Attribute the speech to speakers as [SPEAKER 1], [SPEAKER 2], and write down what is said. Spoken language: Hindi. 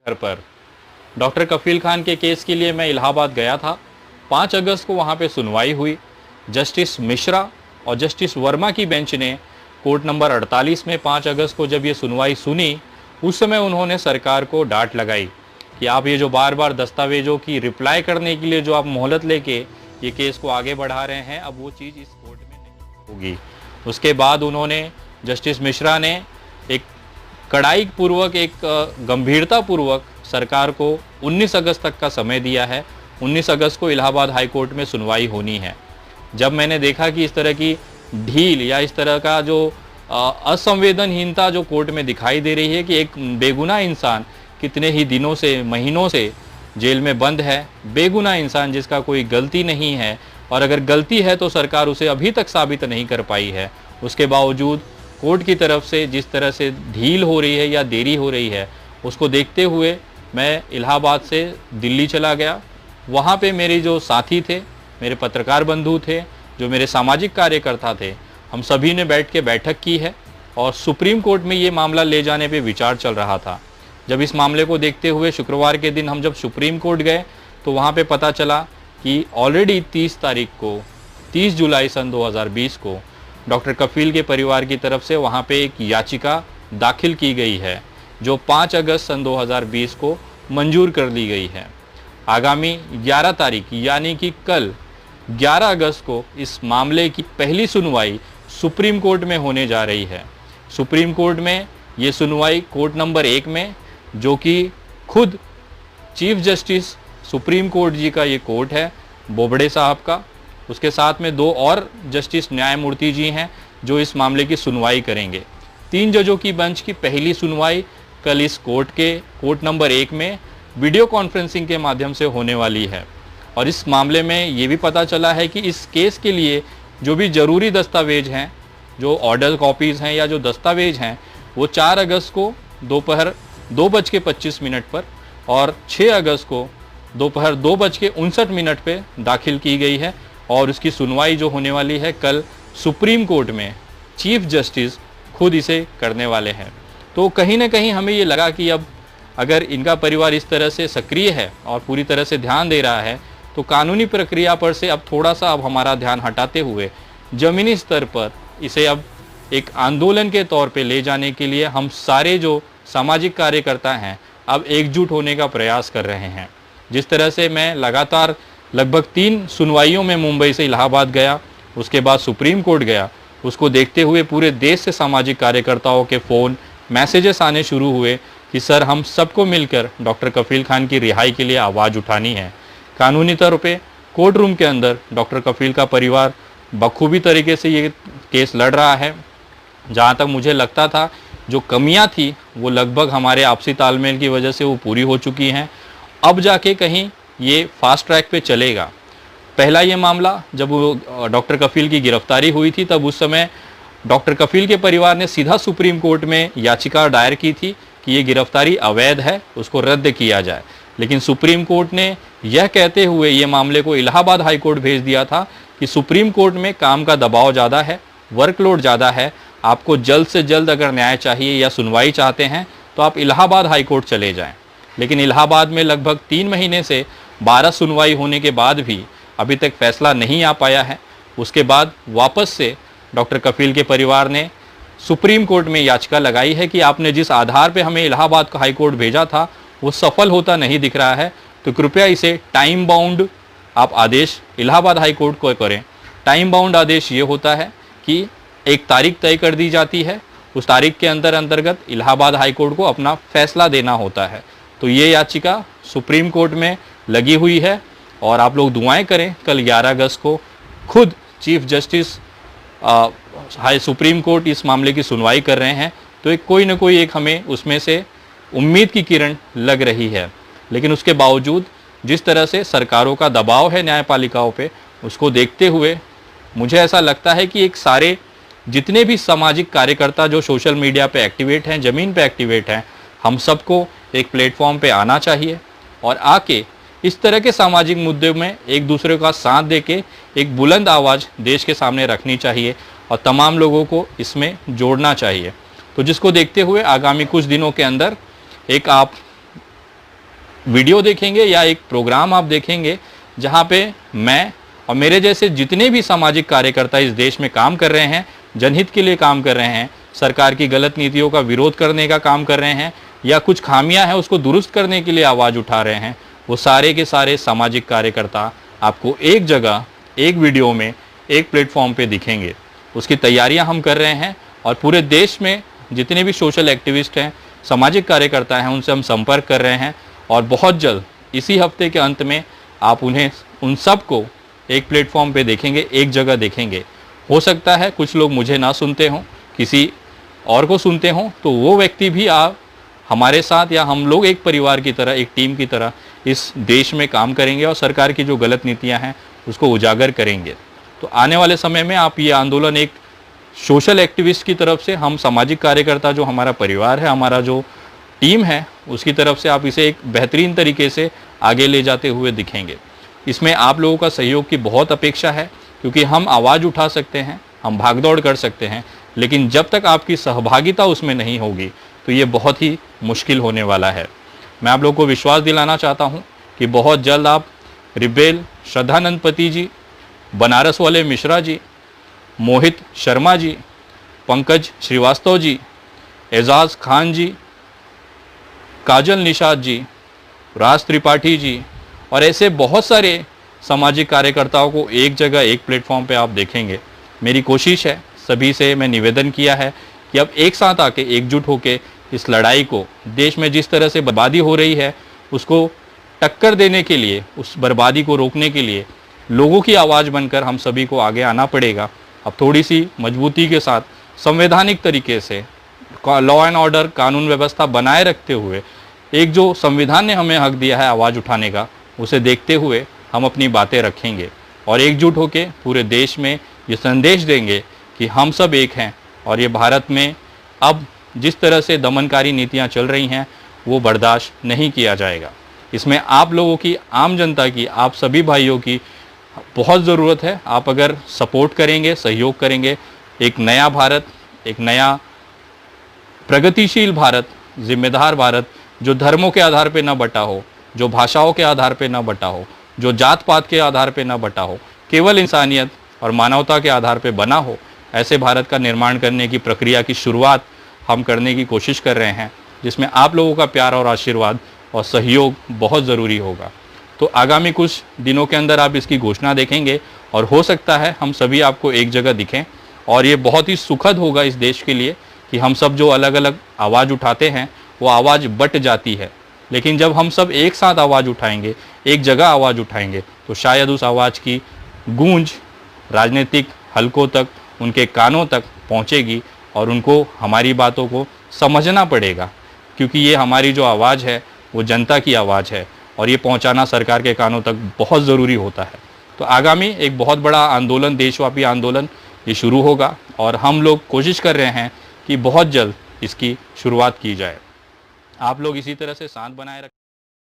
[SPEAKER 1] घर पर डॉक्टर कफील खान के केस के लिए मैं इलाहाबाद गया था। 5 अगस्त को वहाँ पे सुनवाई हुई। जस्टिस मिश्रा और जस्टिस वर्मा की बेंच ने कोर्ट नंबर 48 में 5 अगस्त को जब ये सुनवाई सुनी, उस समय उन्होंने सरकार को डांट लगाई कि आप ये जो बार बार दस्तावेजों की रिप्लाई करने के लिए जो आप मोहलत लेके ये केस को आगे बढ़ा रहे हैं, अब वो चीज़ इस कोर्ट में नहीं होगी। उसके बाद उन्होंने जस्टिस मिश्रा ने एक कड़ाई पूर्वक, एक गंभीरता पूर्वक सरकार को 19 अगस्त तक का समय दिया है। 19 अगस्त को इलाहाबाद हाई कोर्ट में सुनवाई होनी है। जब मैंने देखा कि इस तरह की ढील या इस तरह का जो असंवेदनहीनता जो कोर्ट में दिखाई दे रही है कि एक बेगुनाह इंसान कितने ही दिनों से, महीनों से जेल में बंद है, बेगुनाह इंसान जिसका कोई गलती नहीं है, और अगर गलती है तो सरकार उसे अभी तक साबित नहीं कर पाई है, उसके बावजूद कोर्ट की तरफ से जिस तरह से ढील हो रही है या देरी हो रही है, उसको देखते हुए मैं इलाहाबाद से दिल्ली चला गया। वहाँ पे मेरे जो साथी थे, मेरे पत्रकार बंधु थे, जो मेरे सामाजिक कार्यकर्ता थे, हम सभी ने बैठ के बैठक की है और सुप्रीम कोर्ट में ये मामला ले जाने पे विचार चल रहा था। जब इस मामले को देखते हुए शुक्रवार के दिन हम जब सुप्रीम कोर्ट गए तो वहाँ पे पता चला कि ऑलरेडी 30 तारीख को, 30 जुलाई सन 2020 को डॉक्टर कफील के परिवार की तरफ से वहाँ पे एक याचिका दाखिल की गई है, जो 5 अगस्त सन 2020 को मंजूर कर ली गई है। आगामी 11 तारीख यानी कि कल 11 अगस्त को इस मामले की पहली सुनवाई सुप्रीम कोर्ट में होने जा रही है। सुप्रीम कोर्ट में ये सुनवाई कोर्ट नंबर 1 में, जो कि खुद चीफ जस्टिस सुप्रीम कोर्ट जी का ये कोर्ट है, बोबड़े साहब का, उसके साथ में 2 और जस्टिस न्यायमूर्ति जी हैं जो इस मामले की सुनवाई करेंगे। 3 जजों की बेंच की पहली सुनवाई कल इस कोर्ट नंबर 1 में वीडियो कॉन्फ्रेंसिंग के माध्यम से होने वाली है। और इस मामले में ये भी पता चला है कि इस केस के लिए जो भी ज़रूरी दस्तावेज हैं, जो ऑर्डर कॉपीज़ हैं या जो दस्तावेज हैं, वो 4 अगस्त को दोपहर 2:25 पर और 6 अगस्त को दोपहर 2:59 पे दाखिल की गई है। और उसकी सुनवाई जो होने वाली है कल सुप्रीम कोर्ट में, चीफ जस्टिस खुद इसे करने वाले हैं। तो कहीं ना कहीं हमें ये लगा कि अब अगर इनका परिवार इस तरह से सक्रिय है और पूरी तरह से ध्यान दे रहा है, तो कानूनी प्रक्रिया पर से अब थोड़ा सा अब हमारा ध्यान हटाते हुए ज़मीनी स्तर पर इसे अब एक आंदोलन के तौर पे ले जाने के लिए हम सारे जो सामाजिक कार्यकर्ता हैं अब एकजुट होने का प्रयास कर रहे हैं। जिस तरह से मैं लगातार लगभग 3 सुनवाइयों में मुंबई से इलाहाबाद गया, उसके बाद सुप्रीम कोर्ट गया, उसको देखते हुए पूरे देश से सामाजिक कार्यकर्ताओं के फ़ोन, मैसेजेस आने शुरू हुए कि सर, हम सबको मिलकर डॉक्टर कफील खान की रिहाई के लिए आवाज़ उठानी है। कानूनी तौर पे कोर्ट रूम के अंदर डॉक्टर कफील का परिवार बखूबी तरीके से ये केस लड़ रहा है। जहाँ तक मुझे लगता था जो कमियाँ थी वो लगभग हमारे आपसी तालमेल की वजह से वो पूरी हो चुकी हैं। अब जाके कहीं ये फास्ट ट्रैक पे चलेगा। पहला ये मामला जब वो डॉक्टर कफील की गिरफ्तारी हुई थी, तब उस समय डॉक्टर कफील के परिवार ने सीधा सुप्रीम कोर्ट में याचिका दायर की थी कि ये गिरफ्तारी अवैध है, उसको रद्द किया जाए। लेकिन सुप्रीम कोर्ट ने यह कहते हुए ये मामले को इलाहाबाद हाई कोर्ट भेज दिया था कि सुप्रीम कोर्ट में काम का दबाव ज़्यादा है, वर्कलोड ज़्यादा है, आपको जल्द से जल्द अगर न्याय चाहिए या सुनवाई चाहते हैं तो आप इलाहाबाद हाई कोर्ट चले जाएं। लेकिन इलाहाबाद में लगभग 3 महीने से 12 सुनवाई होने के बाद भी अभी तक फैसला नहीं आ पाया है। उसके बाद वापस से डॉक्टर कफील के परिवार ने सुप्रीम कोर्ट में याचिका लगाई है कि आपने जिस आधार पे हमें इलाहाबाद का हाई कोर्ट भेजा था वो सफल होता नहीं दिख रहा है, तो कृपया इसे टाइम बाउंड आप आदेश इलाहाबाद हाई कोर्ट को करें। टाइम बाउंड आदेश ये होता है कि एक तारीख तय कर दी जाती है, उस तारीख के अंतर्गत इलाहाबाद हाई कोर्ट को अपना फैसला देना होता है। तो ये याचिका सुप्रीम कोर्ट में लगी हुई है और आप लोग दुआएं करें। कल 11 अगस्त को खुद chief justice high supreme court इस मामले की सुनवाई कर रहे हैं, तो एक कोई ना कोई एक हमें उसमें से उम्मीद की किरण लग रही है। लेकिन उसके बावजूद जिस तरह से सरकारों का दबाव है न्यायपालिकाओं पे, उसको देखते हुए मुझे ऐसा लगता है कि एक सारे जितने भी सामाजिक कार्यकर्ता जो सोशल मीडिया पे एक्टिवेट हैं, ज़मीन पे एक्टिवेट हैं, हम सबको एक प्लेटफॉर्म पे आना चाहिए और आके इस तरह के सामाजिक मुद्दों में एक दूसरे का साथ देके एक बुलंद आवाज़ देश के सामने रखनी चाहिए और तमाम लोगों को इसमें जोड़ना चाहिए। तो जिसको देखते हुए आगामी कुछ दिनों के अंदर एक आप वीडियो देखेंगे या एक प्रोग्राम आप देखेंगे जहाँ पे मैं और मेरे जैसे जितने भी सामाजिक कार्यकर्ता इस देश में काम कर रहे हैं, जनहित के लिए काम कर रहे हैं, सरकार की गलत नीतियों का विरोध करने का काम कर रहे हैं या कुछ खामियां हैं उसको दुरुस्त करने के लिए आवाज़ उठा रहे हैं, वो सारे के सारे सामाजिक कार्यकर्ता आपको एक जगह, एक वीडियो में, एक प्लेटफॉर्म पे दिखेंगे। उसकी तैयारियां हम कर रहे हैं और पूरे देश में जितने भी सोशल एक्टिविस्ट हैं, सामाजिक कार्यकर्ता हैं, उनसे हम संपर्क कर रहे हैं और बहुत जल्द इसी हफ्ते के अंत में आप उन सब को एक प्लेटफॉर्म पे देखेंगे, एक जगह देखेंगे। हो सकता है कुछ लोग मुझे ना सुनते हों, किसी और को सुनते हों, तो वो व्यक्ति भी आप हमारे साथ या हम लोग एक परिवार की तरह, एक टीम की तरह इस देश में काम करेंगे और सरकार की जो गलत नीतियां हैं उसको उजागर करेंगे। तो आने वाले समय में आप ये आंदोलन एक सोशल एक्टिविस्ट की तरफ से, हम सामाजिक कार्यकर्ता जो हमारा परिवार है, हमारा जो टीम है, उसकी तरफ से आप इसे एक बेहतरीन तरीके से आगे ले जाते हुए दिखेंगे। इसमें आप लोगों का सहयोग की बहुत अपेक्षा है, क्योंकि हम आवाज़ उठा सकते हैं, हम भागदौड़ कर सकते हैं, लेकिन जब तक आपकी सहभागिता उसमें नहीं होगी तो ये बहुत ही मुश्किल होने वाला है। मैं आप लोगों को विश्वास दिलाना चाहता हूँ कि बहुत जल्द आप रिबेल श्रद्धानंदपति जी, बनारस वाले मिश्रा जी, मोहित शर्मा जी, पंकज श्रीवास्तव जी, एजाज खान जी, काजल निषाद जी, राज त्रिपाठी जी और ऐसे बहुत सारे सामाजिक कार्यकर्ताओं को एक जगह, एक प्लेटफॉर्म पे आप देखेंगे। मेरी कोशिश है, सभी से मैं निवेदन किया है कि अब एक साथ आके, एकजुट होके इस लड़ाई को, देश में जिस तरह से बर्बादी हो रही है उसको टक्कर देने के लिए, उस बर्बादी को रोकने के लिए लोगों की आवाज़ बनकर हम सभी को आगे आना पड़ेगा। अब थोड़ी सी मजबूती के साथ, संवैधानिक तरीके से, लॉ एंड ऑर्डर, कानून व्यवस्था बनाए रखते हुए, एक जो संविधान ने हमें हक दिया है आवाज़ उठाने का, उसे देखते हुए हम अपनी बातें रखेंगे और एकजुट होकर पूरे देश में ये संदेश देंगे कि हम सब एक हैं और ये भारत में अब जिस तरह से दमनकारी नीतियां चल रही हैं वो बर्दाश्त नहीं किया जाएगा। इसमें आप लोगों की, आम जनता की, आप सभी भाइयों की बहुत ज़रूरत है। आप अगर सपोर्ट करेंगे, सहयोग करेंगे, एक नया भारत, एक नया प्रगतिशील भारत, जिम्मेदार भारत, जो धर्मों के आधार पे न बटा हो, जो भाषाओं के आधार पे न बटा हो, जो जात पात के आधार पे न बटा हो, केवल इंसानियत और मानवता के आधार पे बना हो, ऐसे भारत का निर्माण करने की प्रक्रिया की शुरुआत हम करने की कोशिश कर रहे हैं, जिसमें आप लोगों का प्यार और आशीर्वाद और सहयोग बहुत ज़रूरी होगा। तो आगामी कुछ दिनों के अंदर आप इसकी घोषणा देखेंगे और हो सकता है हम सभी आपको एक जगह दिखें और ये बहुत ही सुखद होगा इस देश के लिए कि हम सब जो अलग अलग आवाज़ उठाते हैं वो आवाज़ बट जाती है, लेकिन जब हम सब एक साथ आवाज़ उठाएंगे, एक जगह आवाज़ उठाएंगे, तो शायद उस आवाज़ की गूंज राजनीतिक हलकों तक, उनके कानों तक पहुंचेगी और उनको हमारी बातों को समझना पड़ेगा, क्योंकि ये हमारी जो आवाज़ है वो जनता की आवाज़ है और ये पहुंचाना सरकार के कानों तक बहुत ज़रूरी होता है। तो आगामी एक बहुत बड़ा आंदोलन, देशव्यापी आंदोलन ये शुरू होगा और हम लोग कोशिश कर रहे हैं कि बहुत जल्द इसकी शुरुआत की जाए। आप लोग इसी तरह से शांत बनाए रखें।